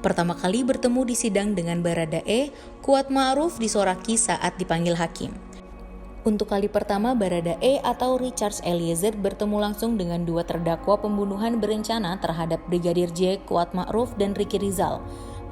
Pertama kali bertemu di sidang dengan Baradae, Kuat Ma'ruf disoraki saat dipanggil hakim. Untuk kali pertama, Baradae atau Richard Eliezer bertemu langsung dengan dua terdakwa pembunuhan berencana terhadap Brigadir J, Kuat Ma'ruf, dan Ricky Rizal.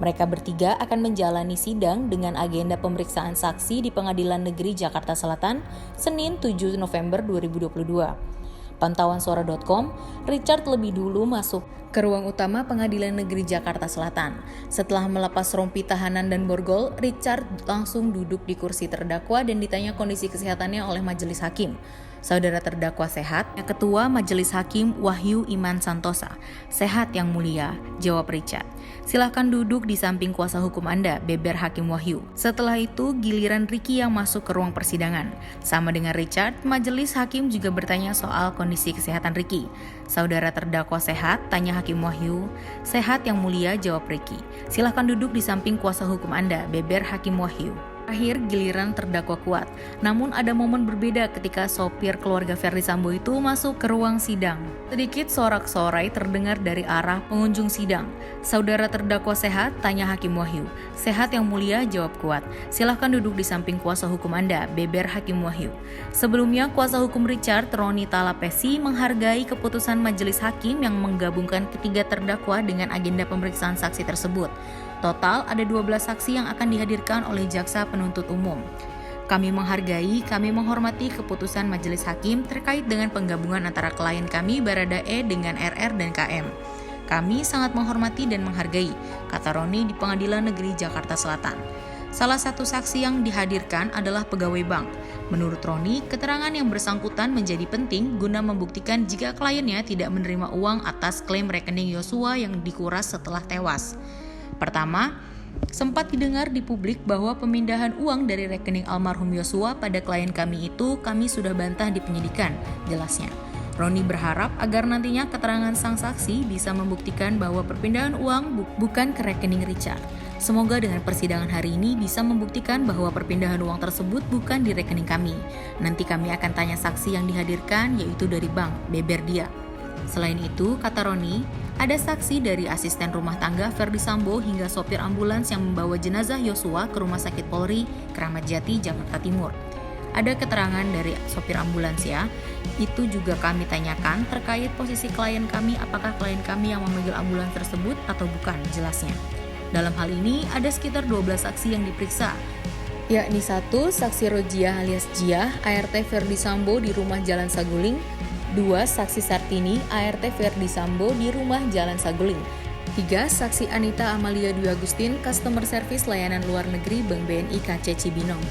Mereka bertiga akan menjalani sidang dengan agenda pemeriksaan saksi di Pengadilan Negeri Jakarta Selatan, Senin 7 November 2022. Pantauan Suara.com, Richard lebih dulu masuk ke ruang utama Pengadilan Negeri Jakarta Selatan. Setelah melepas rompi tahanan dan borgol, Richard langsung duduk di kursi terdakwa dan ditanya kondisi kesehatannya oleh majelis hakim. Saudara terdakwa sehat? Ketua Majelis Hakim Wahyu Iman Santosa. Sehat yang mulia, jawab Richard. Silahkan duduk di samping kuasa hukum Anda, beber Hakim Wahyu. Setelah itu, giliran Ricky yang masuk ke ruang persidangan. Sama dengan Richard, majelis hakim juga bertanya soal kondisi kesehatan Ricky. Saudara terdakwa sehat? Tanya Hakim Wahyu. Sehat yang mulia, jawab Ricky. Silahkan duduk di samping kuasa hukum Anda, beber Hakim Wahyu. Akhir giliran terdakwa Kuat. Namun ada momen berbeda ketika sopir keluarga Ferdy Sambo itu masuk ke ruang sidang. Sedikit sorak-sorai terdengar dari arah pengunjung sidang. Saudara terdakwa sehat? Tanya Hakim Wahyu. Sehat yang mulia, jawab Kuat. Silahkan duduk di samping kuasa hukum Anda, beber Hakim Wahyu. Sebelumnya, kuasa hukum Richard, Roni Talapesi, menghargai keputusan majelis hakim yang menggabungkan ketiga terdakwa dengan agenda pemeriksaan saksi tersebut. Total ada 12 saksi yang akan dihadirkan oleh jaksa penuntut umum. Kami menghargai, kami menghormati keputusan majelis hakim terkait dengan penggabungan antara klien kami Baradae dengan RR dan KM. Kami sangat menghormati dan menghargai, kata Roni di Pengadilan Negeri Jakarta Selatan. Salah satu saksi yang dihadirkan adalah pegawai bank. Menurut Roni, keterangan yang bersangkutan menjadi penting guna membuktikan jika kliennya tidak menerima uang atas klaim rekening Yosua yang dikuras setelah tewas. Pertama, sempat didengar di publik bahwa pemindahan uang dari rekening almarhum Yosua pada klien kami itu kami sudah bantah di penyidikan, jelasnya. Roni berharap agar nantinya keterangan sang saksi bisa membuktikan bahwa perpindahan uang bukan ke rekening Richard. Semoga dengan persidangan hari ini bisa membuktikan bahwa perpindahan uang tersebut bukan di rekening kami. Nanti kami akan tanya saksi yang dihadirkan yaitu dari bank, beber dia. Selain itu, kata Roni, ada saksi dari asisten rumah tangga Ferdy Sambo hingga sopir ambulans yang membawa jenazah Yosua ke Rumah Sakit Polri, Kramat Jati, Jakarta Timur. Ada keterangan dari sopir ambulans ya, itu juga kami tanyakan terkait posisi klien kami, apakah klien kami yang memanggil ambulans tersebut atau bukan, jelasnya. Dalam hal ini, ada sekitar 12 saksi yang diperiksa, yakni 1. Saksi Rojiah alias Jiah, ART Ferdy Sambo di rumah Jalan Saguling. 2. Saksi Sartini, ART Ferdy Sambo di rumah Jalan Saguling. 3. Saksi Anita Amalia Dwi Agustin, Customer Service Layanan Luar Negeri Bank BNI KC Cibinong.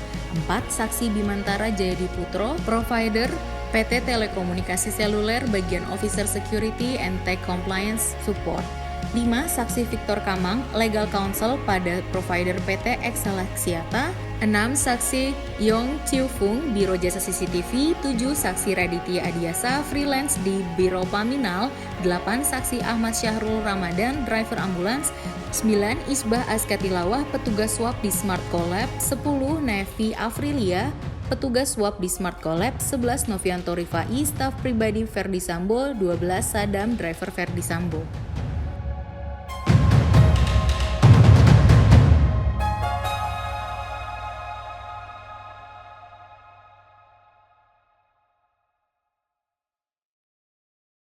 4. Saksi Bimantara Jayadi Putro, Provider PT Telekomunikasi Seluler Bagian Officer Security and Tech Compliance Support. 5. Saksi Victor Kamang, Legal Counsel pada Provider PT Exelexiata. 6. Saksi Yong Chiu Fung, Biro Jasa CCTV. 7. Saksi Raditya Adiasa, freelance di Biro Paminal. 8. Saksi Ahmad Syahrul Ramadan, driver ambulans. 9. Isbah Askatilawah, petugas swab di Smart Collab. 10. Nevi Afrilia, petugas swab di Smart Collab. 11. Novianto Rifai, staf pribadi Ferdy Sambo. 12. Sadam, driver Ferdy Sambo.